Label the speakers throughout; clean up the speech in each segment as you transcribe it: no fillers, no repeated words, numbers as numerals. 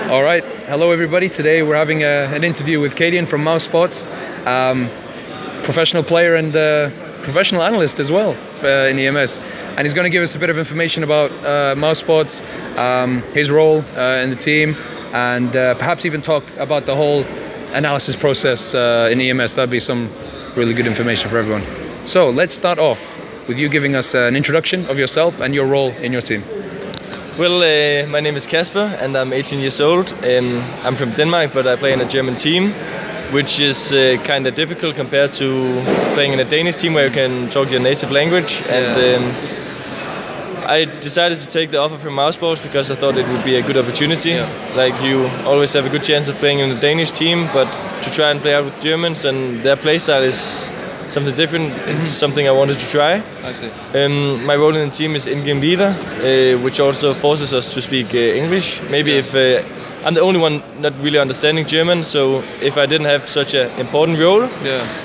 Speaker 1: All right, hello everybody. Today we're having an interview with cadiaN from mousesports, professional player and professional analyst as well in EMS, and he's going to give us a bit of information about mousesports, his role in the team, and perhaps even talk about the whole analysis process in EMS. That'd be some really good information for everyone. So let's start off with you giving us an introduction of yourself and your role in your team.
Speaker 2: Well, my name is Kasper and I'm 18 years old. I'm from Denmark, but I play in a German team, which is kind of difficult compared to playing in a Danish team where you can talk your native language. And I decided to take the offer from mousesports because I thought it would be a good opportunity. Like, you always have a good chance of playing in a Danish team, but to try and play out with Germans and their play style is something different. It's something I wanted to try.
Speaker 1: I see.
Speaker 2: My role in the team is in-game leader, which also forces us to speak English. Maybe if I'm the only one not really understanding German, so if I didn't have such an important role,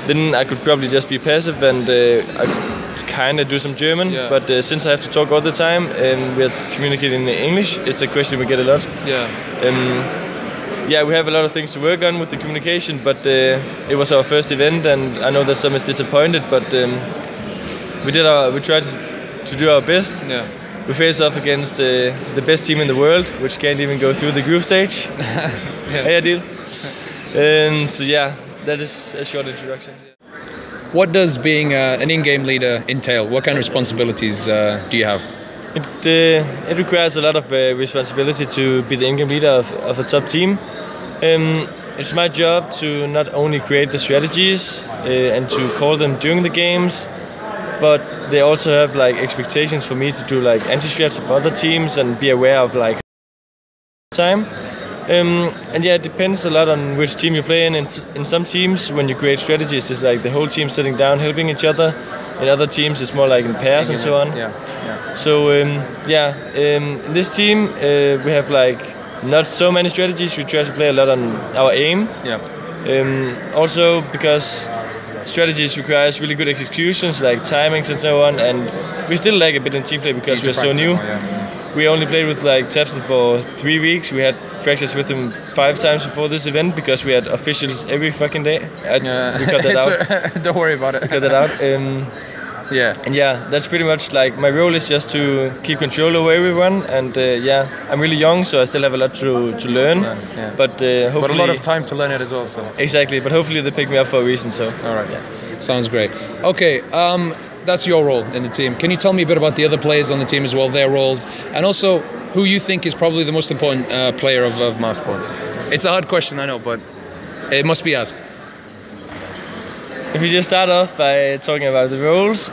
Speaker 2: then I could probably just be passive and I could kind of do some German. But since I have to talk all the time and we're communicating in English, it's a question we get a lot. Yeah, we have a lot of things to work on with the communication, but it was our first event, and I know that some is disappointed, but we tried to do our best. We face off against the best team in the world, which can't even go through the group stage. Hey, Adil. So yeah, that is a short introduction.
Speaker 1: What does being an in-game leader entail? What kind of responsibilities do you have?
Speaker 2: It requires a lot of responsibility to be the in-game leader of a top team. It's my job to not only create the strategies and to call them during the games, but they also have like expectations for me to do like anti-strats of other teams and be aware of like time. And yeah, it depends a lot on which team you play in. In some teams, when you create strategies, it's like the whole team sitting down helping each other. In other teams, it's more like in pairs and so on. So in this team, we have like not so many strategies. We try to play a lot on our aim. Also because strategies requires really good executions, like timings and so on. And we still lack a bit in team play because we're so new. We only played with like cadiaN for 3 weeks. We had practice with him 5 times before this event because we had officials every fucking day. We cut that out.
Speaker 1: Don't worry about it.
Speaker 2: We cut that out. And yeah, that's pretty much like my role is just to keep control over everyone. And yeah, I'm really young, so I still have a lot to learn. But hopefully,
Speaker 1: but a lot of time to learn it as well. So
Speaker 2: exactly. But hopefully they pick me up for a reason. So
Speaker 1: all right, sounds great. Okay. That's your role in the team. Can you tell me a bit about the other players on the team as well, their roles, and also who you think is probably the most important player of mousesports? It's a hard question, I know, but it must be asked.
Speaker 2: If we just start off by talking about the roles,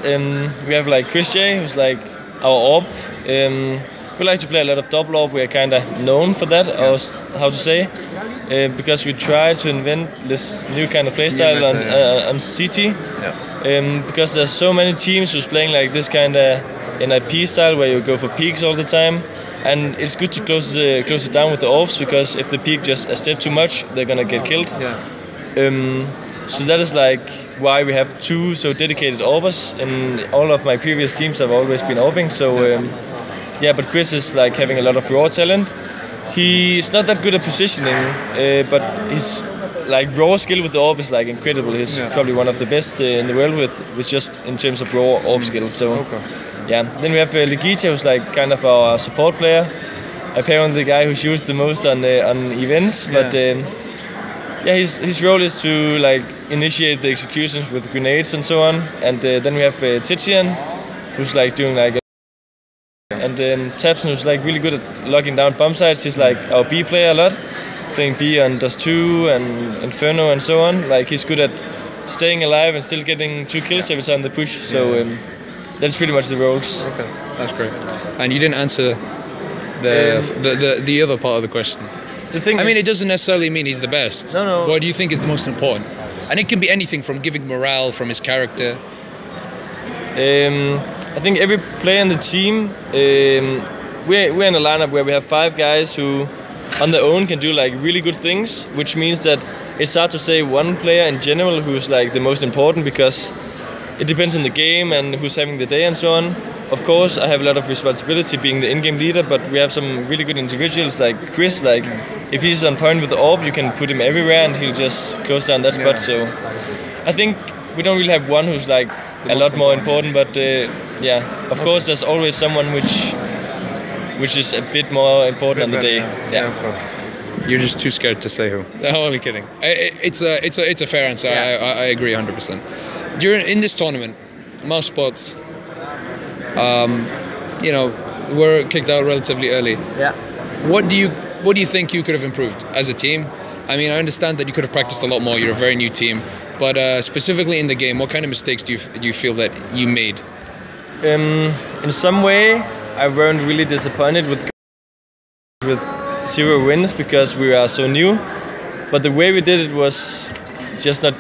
Speaker 2: we have like Chris J, who's like our AWP. We like to play a lot of double AWP. We are kind of known for that, or how to say, because we try to invent this new kind of playstyle on CT. Because there's so many teams who's playing like this kind of NIP style where you go for peaks all the time, and it's good to close it down with the AWPs, because if the peak just a step too much, they're gonna get killed. So that is like why we have 2 so dedicated AWPers. In all of my previous teams, I've always been AWPing. So yeah, but Chris is like having a lot of raw talent. He's not that good at positioning, but he's like raw skill with the AWP is like incredible. He's probably one of the best in the world with just in terms of raw AWP skills. So yeah, then we have Legita, who's like kind of our support player. Apparently the guy who shoots the most on events, but yeah, his role is to like initiate the executions with grenades and so on. And then we have cadiaN, who's like doing like and cadiaN, who's like really good at locking down bomb sites. He's like our B player a lot, playing B on Dust 2 and Inferno and so on. Like, he's good at staying alive and still getting 2 kills every time they push. So that's pretty much the roles.
Speaker 1: Okay, that's great. And you didn't answer the other part of the question. I mean, it doesn't necessarily mean he's the best.
Speaker 2: No.
Speaker 1: What do you think is the most important? And it can be anything from giving morale, from his character.
Speaker 2: I think every player in the team, we're in a lineup where we have 5 guys who on their own can do like really good things, which means that it's hard to say one player in general who's like the most important, because it depends on the game and who's having the day and so on. Of course, I have a lot of responsibility being the in-game leader, but we have some really good individuals like Chris. Like, if he's on point with the orb, you can put him everywhere and he'll just close down that spot. So I think we don't really have one who's like a lot more important, but yeah, of course, there's always someone which is a bit more important on the day.
Speaker 1: Yeah, of course. You're just too scared to say who.
Speaker 3: I'm only kidding. It's a fair answer.
Speaker 2: Yeah.
Speaker 3: I agree 100%. In this tournament, mousesports, were kicked out relatively early.
Speaker 2: Yeah.
Speaker 3: What do you think you could have improved as a team? I mean, I understand that you could have practiced a lot more. You're a very new team, but specifically in the game, what kind of mistakes do you feel that you made?
Speaker 2: In some way, I weren't really disappointed with 0 wins because we are so new. But the way we did it was just not.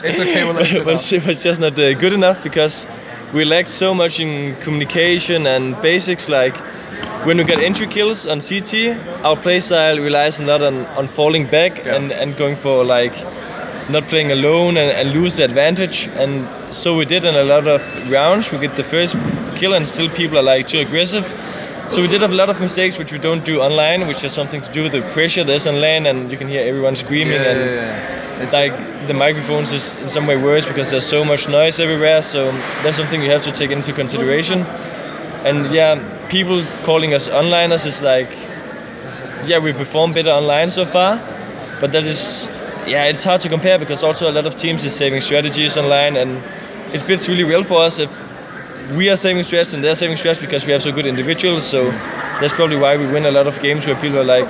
Speaker 3: It's okay.
Speaker 2: It was just not good enough because we lacked so much in communication and basics. Like when we get entry kills on CT, our play style relies a lot on falling back and going for like not playing alone and lose the advantage. And so we did in a lot of rounds. We get the first kill and still people are like too aggressive. So we did have a lot of mistakes which we don't do online, which has something to do with the pressure there's on lane, and you can hear everyone screaming It's like the microphones is in some way worse because there's so much noise everywhere. So that's something you have to take into consideration. And people calling us onliners is like, we perform better online so far, but that is, it's hard to compare because also a lot of teams is saving strategies online, and it fits really well for us if we are saving strats and they're saving strats because we have so good individuals. So that's probably why we win a lot of games where people are like,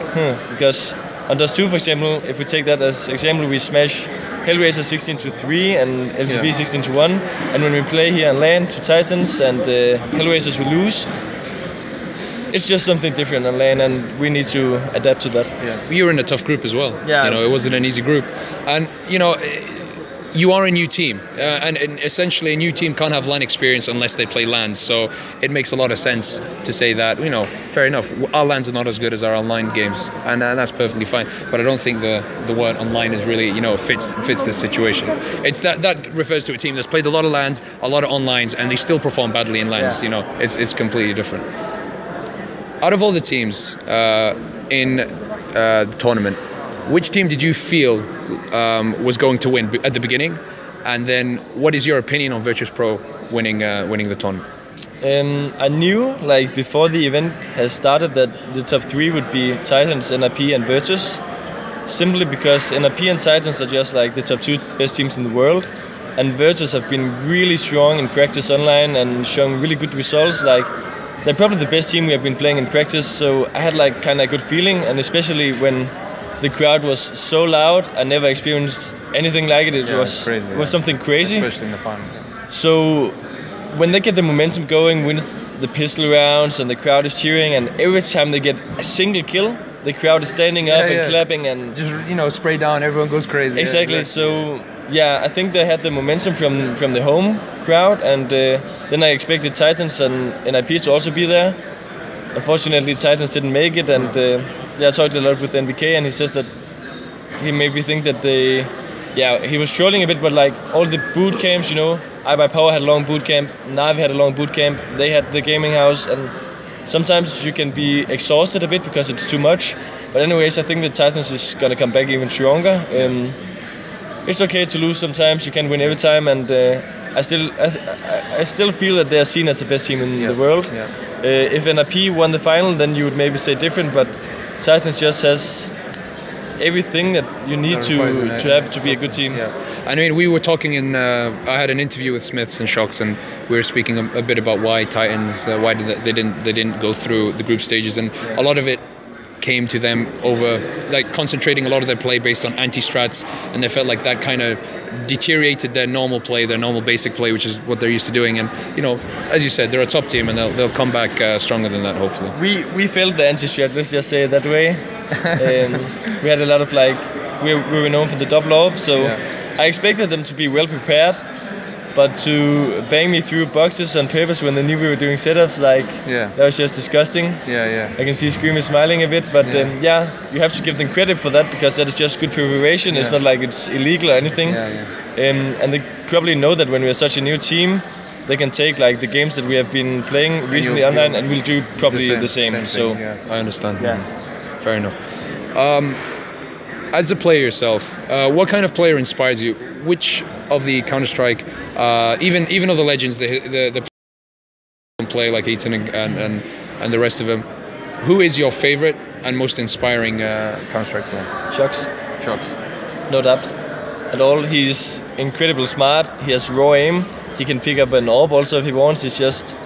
Speaker 2: because on Dust 2, for example, if we take that as example, we smash Hellraiser 16-3 and LGB 16-1, and when we play here on LAN to Titans and Hellraisers we lose, it's just something different on LAN, and we need to adapt to that.
Speaker 3: You were in a tough group as well. It wasn't an easy group, and you are a new team, and essentially a new team can't have LAN experience unless they play LANs. So it makes a lot of sense to say that, fair enough, our LANs are not as good as our online games, and that's perfectly fine. But I don't think the word online is really, fits this situation. It's that refers to a team that's played a lot of LANs, a lot of onlines, and they still perform badly in LANs. It's completely different. Out of all the teams in the tournament, which team did you feel was going to win at the beginning, and then what is your opinion on Virtus Pro winning the tournament?
Speaker 2: I knew before the event has started that the top 3 would be Titans, NRP and Virtus, simply because NRP and Titans are just like the top 2 best teams in the world, and Virtus have been really strong in practice online and showing really good results. They're probably the best team we have been playing in practice, so I had kind of a good feeling, and especially when the crowd was so loud. I never experienced anything like it. It was crazy. It was something crazy.
Speaker 1: Especially in the final.
Speaker 2: So when they get the momentum going, wins the pistol rounds, and the crowd is cheering, and every time they get a single kill, the crowd is standing up and clapping and
Speaker 1: just spray down. Everyone goes crazy.
Speaker 2: Exactly. So I think they had the momentum from the home crowd, and then I expected Titans and NIP to also be there. Unfortunately, Titans didn't make it, and I talked a lot with NBK, and he says that he made me think that he was trolling a bit, but all the boot camps, I by Power had a long boot camp, Navi had a long boot camp, they had the gaming house, and sometimes you can be exhausted a bit because it's too much. But anyways, I think the Titans is gonna come back even stronger. It's okay to lose sometimes, you can win every time, and I still feel that they are seen as the best team in the world. If NRP won the final, then you would maybe say different, but Titans just has everything that you need to have to be a good team.
Speaker 3: I mean, we were talking I had an interview with Smiths and Shocks, and we were speaking a bit about why Titans, why they didn't go through the group stages, and a lot of it came to them over concentrating a lot of their play based on anti-strats, and they felt like that kind of deteriorated their normal play, their normal basic play, which is what they're used to doing. And as you said, they're a top team, and they'll come back stronger than that, hopefully.
Speaker 2: We felt the anti-strat, let's just say it that way. We had a lot of we were known for the double orb, so I expected them to be well prepared. But to bang me through boxes on purpose when they knew we were doing setups, like that was just disgusting. I can see Screamer smiling a bit, but you have to give them credit for that because that is just good preparation. It's not like it's illegal or anything. And they probably know that when we are such a new team, they can take like the games that we have been playing recently online, and we'll do probably the same. So
Speaker 3: I understand. Fair enough. As a player yourself, what kind of player inspires you? Which of the Counter-Strike, even of the legends, the play like Ethan and the rest of them, who is your favorite and most inspiring Counter-Strike player?
Speaker 2: Shox. No doubt at all. He's incredibly smart. He has raw aim. He can pick up an orb also if he wants. It's just,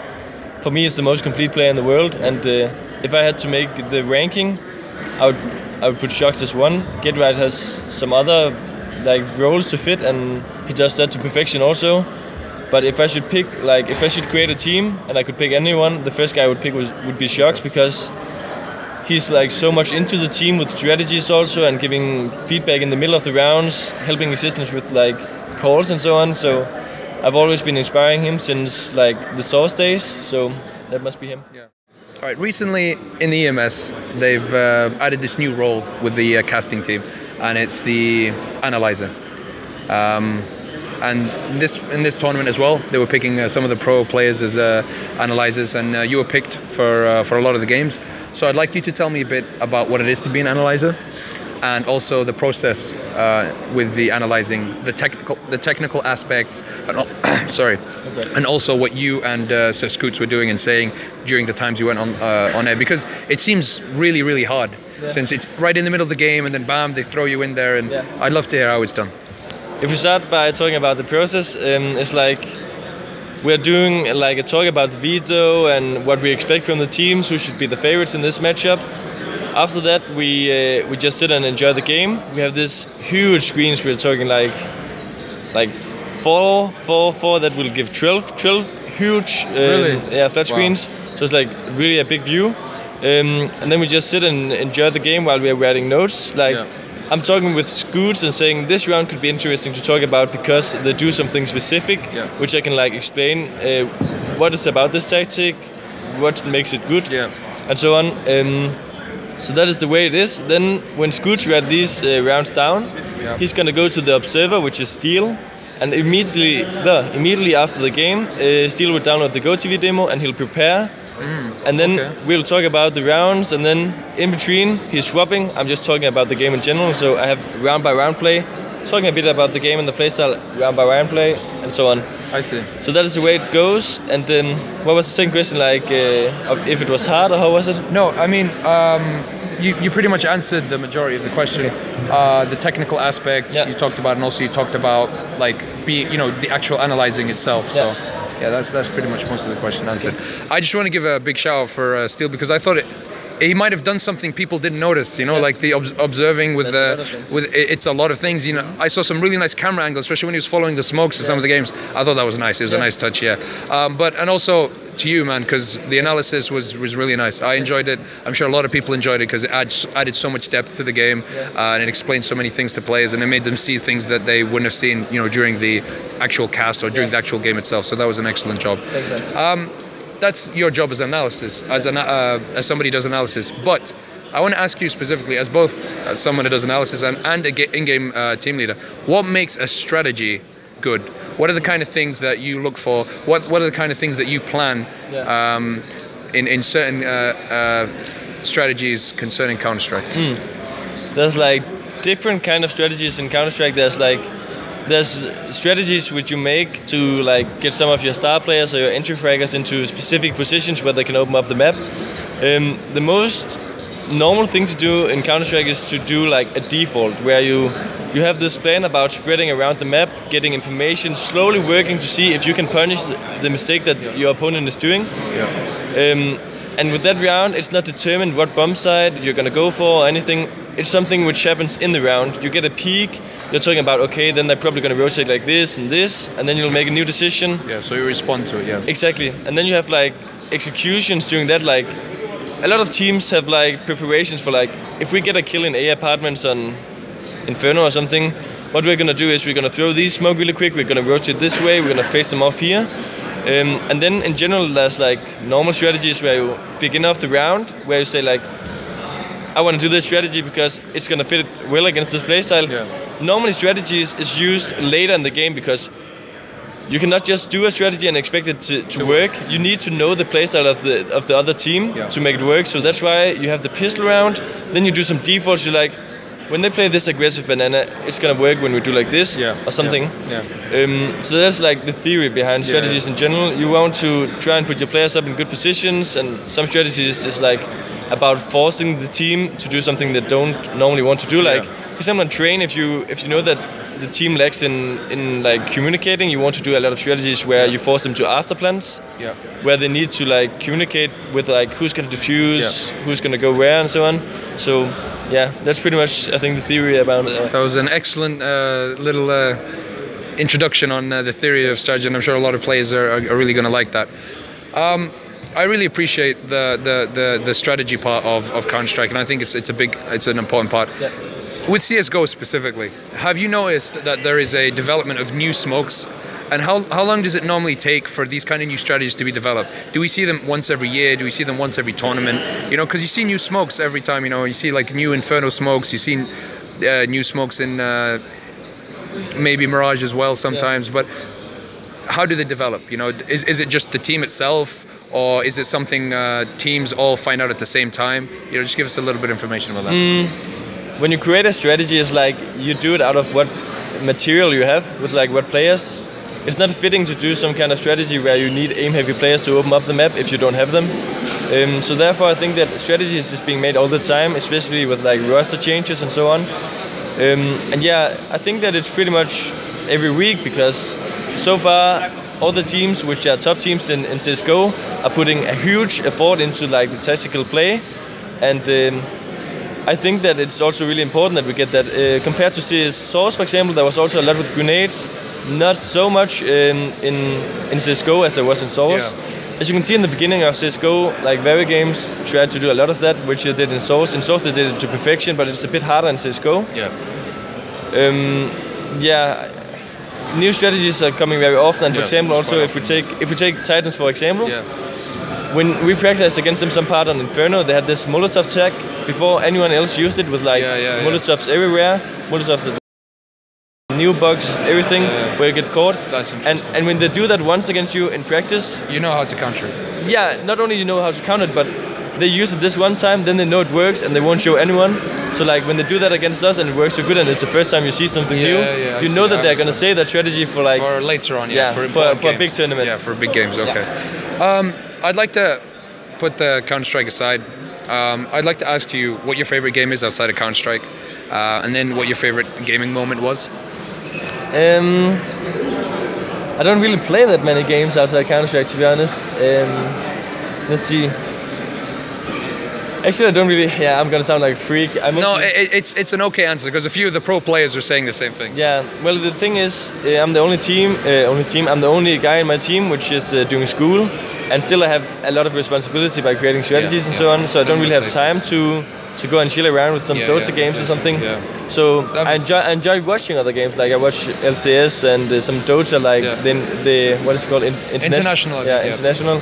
Speaker 2: for me, it's the most complete player in the world. And if I had to make the ranking, I would put Shox as one. GetRight has some other like roles to fit, and he does that to perfection also. But if I should pick, like if I should create a team and I could pick anyone, the first guy I would pick would be Shox, because he's like so much into the team with strategies also, and giving feedback in the middle of the rounds, helping assistants with like calls and so on. So I've always been inspiring him since like the Source days, so that must be him.
Speaker 3: All right, recently in the EMS, they've added this new role with the casting team, and it's the analyzer. And in this tournament as well, they were picking some of the pro players as analyzers, and you were picked for a lot of the games. So I'd like you to tell me a bit about what it is to be an analyzer, and also the process with the analyzing, the technical aspects, and and also what you and Sir Scoots were doing and saying during the times you went on air, because it seems really, really hard, since it's right in the middle of the game and then bam, they throw you in there, and I'd love to hear how it's done.
Speaker 2: If we start by talking about the process, it's like we're doing like a talk about the veto and what we expect from the teams, who should be the favorites in this matchup. After that, we just sit and enjoy the game. We have this huge screens. We're talking like 4 that will give 12 huge flat screens. So it's like really a big view. And then we just sit and enjoy the game while we are writing notes. Like I'm talking with Scoots and saying this round could be interesting to talk about because they do something specific, which I can like explain what is about this tactic, what makes it good, and so on. So that is the way it is. Then when Scoots write these rounds down, he's gonna go to the observer, which is Steel, and immediately after the game, Steel will download the GoTV demo and he'll prepare. And then we'll talk about the rounds, and then in between he's swapping. I'm just talking about the game in general, so I have round by round play, talking a bit about the game and the playstyle, round by round play, and so on.
Speaker 3: I see.
Speaker 2: So that is the way it goes. And what was the second question, like if it was hard or how was it?
Speaker 3: No, I mean you pretty much answered the majority of the question. The technical aspects you talked about, and also you talked about like the actual analyzing itself. So. Yeah, that's pretty much most of the question answered. I just want to give a big shout out for Steel, because I thought he might have done something people didn't notice. Like the observing with it's a lot of things. I saw some really nice camera angles, especially when he was following the smokes in some of the games. I thought that was nice. It was a nice touch, and also to you, man, because the analysis was really nice. I enjoyed it. I'm sure a lot of people enjoyed it because it added so much depth to the game, and it explained so many things to players, and it made them see things that they wouldn't have seen, during the actual cast or during the actual game itself. So that was an excellent job. That's your job as analysis, as somebody who does analysis. But I want to ask you specifically, as both someone who does analysis and a in-game team leader, what makes a strategy good? What are the kind of things that you look for? What are the kind of things that you plan in certain strategies concerning Counter-Strike?
Speaker 2: There's like different kind of strategies in Counter-Strike. There's strategies which you make to like get some of your star players or your entry fraggers into specific positions where they can open up the map. The most normal thing to do in Counter-Strike is to do like a default, where you have this plan about spreading around the map, getting information, slowly working to see if you can punish the mistake that your opponent is doing. And with that round, it's not determined what bomb side you're gonna go for or anything. It's something which happens in the round. You get a peek. You're talking about, okay, then they're probably going to rotate like this, and then you'll make a new decision.
Speaker 3: Yeah, so you respond to it,
Speaker 2: Exactly. And then you have like executions during that. Like a lot of teams have like preparations for like, if we get a kill in A apartments on Inferno or something, what we're gonna do is we're gonna throw these smoke really quick. We're gonna rotate this way. We're gonna face them off here. And then in general, there's like normal strategies where you begin off the round, where you say like, I want to do this strategy because it's gonna fit well against this playstyle. Yeah. Normally, strategies is used later in the game because you cannot just do a strategy and expect it to work. You need to know the playstyle of the other team to make it work. So that's why you have the pistol round. Then you do some defaults. You like, when they play this aggressive banana, it's gonna work when we do like this or something. So that's like the theory behind strategies in general. You want to try and put your players up in good positions, and some strategies is like about forcing the team to do something they don't normally want to do. Like, for example, on train, if you know that the team lacks in like communicating, you want to do a lot of strategies where you force them to after plans, where they need to like communicate with like who's gonna defuse, who's gonna go where, and so on. So yeah, that's pretty much, I think, the theory about it.
Speaker 1: That was an excellent little introduction on the theory of strategy, and I'm sure a lot of players are really going to like that. I really appreciate the strategy part of Counter-Strike, and I think it's an important part. Yeah. With CSGO specifically, have you noticed that there is a development of new smokes? And how long does it normally take for these kind of new strategies to be developed? Do we see them once every year? Do we see them once every tournament? You know, because you see new smokes every time. You know, you see like new Inferno smokes. You see new smokes in maybe Mirage as well sometimes. But how do they develop? You know, is it just the team itself, or is it something teams all find out at the same time? You know, just give us a little bit of information about that.
Speaker 2: When you create a strategy, it's like you do it out of what material you have, with like what players. It's not fitting to do some kind of strategy where you need aim-heavy players to open up the map if you don't have them. So therefore, I think that strategies is being made all the time, especially with like roster changes and so on. And yeah, I think that it's pretty much every week, because so far all the teams which are top teams in CSGO are putting a huge effort into like the tactical play, and I think that it's also really important that we get that. Compared to CS Source, for example, there was also a lot with grenades. Not so much in CSGO as there was in Source. Yeah. As you can see in the beginning of CSGO, like Very Games tried to do a lot of that, which they did in Source. In Source they did it to perfection, but it's a bit harder in CSGO. Yeah. New strategies are coming very often. And for example, also if we take Titans for example, when we practiced against them some part on Inferno, they had this Molotov tag before anyone else used it, with like Molotovs everywhere, Molotov. New bugs, everything, where you get caught.
Speaker 1: That's interesting.
Speaker 2: And when they do that once against you in practice,
Speaker 1: you know how to counter it.
Speaker 2: Yeah, not only you know how to counter it, but they use it this one time, then they know it works, and they won't show anyone. So like when they do that against us and it works so good, and it's the first time you see something new, you know that they're gonna say that strategy for like
Speaker 1: for later on,
Speaker 2: for a big tournament.
Speaker 1: Yeah, for big games. Okay. I'd like to put the Counter-Strike aside. I'd like to ask you what your favorite game is outside of Counter-Strike, and then what your favorite gaming moment was.
Speaker 2: I don't really play that many games outside Counter-Strike, to be honest. Let's see. Actually, I don't really. Yeah, I'm gonna sound like a freak.
Speaker 1: No, it's an okay answer, because a few of the pro players are saying the same thing.
Speaker 2: Yeah. Well, the thing is, I'm the only team. I'm the only guy in my team which is doing school, and still I have a lot of responsibility by creating strategies and so on. So I don't really have time to go and chill around with some Dota games or something. So I enjoy watching other games. Like I watch LCS and some Dota, like the what is it called,
Speaker 1: international.
Speaker 2: International.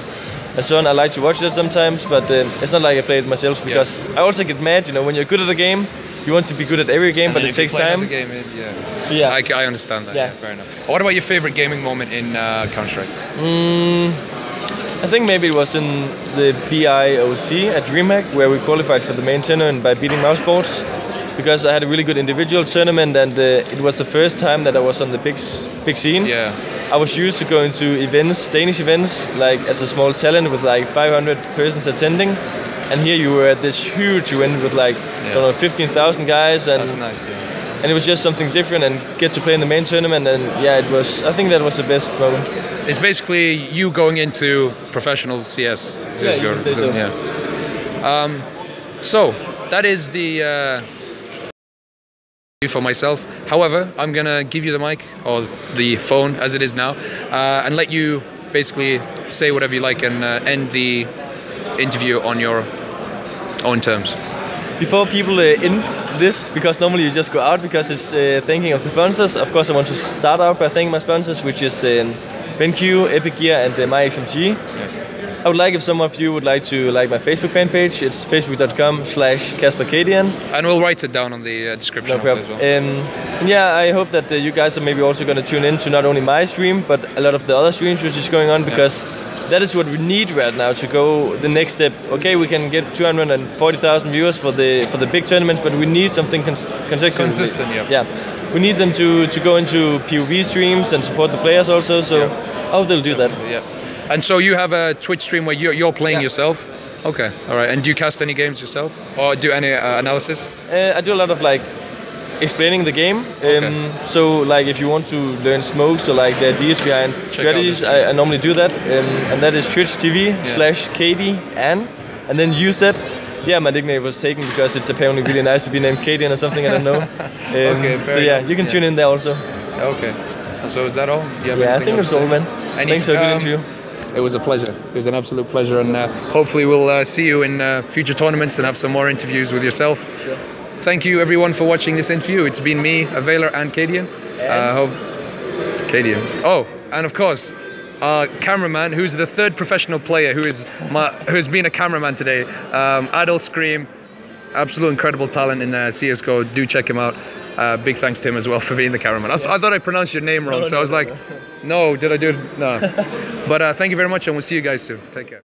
Speaker 2: And so on. I like to watch that sometimes, but it's not like I play it myself, because I also get mad. You know, when you're good at a game, you want to be good at every game, but it takes time.
Speaker 1: So I understand that. Yeah, fair enough. What about your favorite gaming moment in Counter-Strike?
Speaker 2: I think maybe it was in the BIOC at DreamHack, where we qualified for the main tournament by beating mousesports, because I had a really good individual tournament, and it was the first time that I was on the big scene. Yeah. I was used to going to events, Danish events, like as a small talent with like 500 persons attending, and here you were at this huge event with like 15,000 guys, and
Speaker 1: that's nice.
Speaker 2: And it was just something different, and get to play in the main tournament, and it was. I think that was the best moment.
Speaker 1: It's basically you going into professional CS.
Speaker 2: Yeah, you can say so.
Speaker 1: Yeah. So that is the for myself. However, I'm gonna give you the mic, or the phone as it is now, and let you basically say whatever you like, and end the interview on your own terms.
Speaker 2: before people end this, because normally you just go out because it's thanking of the sponsors. Of course, I want to start out by thanking my sponsors, which is BenQ, Epic Gear, and MyXMG. I would like if some of you would like to like my Facebook fan page. It's facebook.com/CasperCadiaN.
Speaker 3: And we'll write it down on the description as well.
Speaker 2: Yeah, I hope that you guys are maybe also going to tune in to not only my stream, but a lot of the other streams which is going on, because that is what we need right now to go the next step. Okay, we can get 240,000 viewers for the big tournaments, but we need something consistent. Yeah. We need them to go into POV streams and support the players also. So I hope they'll do that.
Speaker 3: Yeah. And so you have a Twitch stream where you're playing yourself? Okay, all right. And do you cast any games yourself? Or do any analysis?
Speaker 2: I do a lot of like explaining the game. So like if you want to learn smokes or like the ideas behind strategies, I normally do that. And that is twitch.tv/cadiaN. And then use that. Yeah, my nickname was taken because it's apparently really nice to be named cadiaN or something, I don't know. So yeah, you can tune in there also.
Speaker 3: Okay. So is that all?
Speaker 2: Yeah, I think that's all, man. Thanks for a good interview.
Speaker 3: It was a pleasure. It was an absolute pleasure, and hopefully we'll see you in future tournaments and have some more interviews with yourself.
Speaker 2: Sure.
Speaker 3: Thank you everyone for watching this interview. It's been me, Availer, and cadiaN. cadiaN. Oh, and of course, our cameraman, who's the third professional player who's been a cameraman today. Adol Scream, absolute incredible talent in CS:GO. Do check him out. Big thanks to him as well for being the cameraman. I thought I pronounced your name wrong, so I was like, no, did I do it? No. But thank you very much, and we'll see you guys soon. Take care.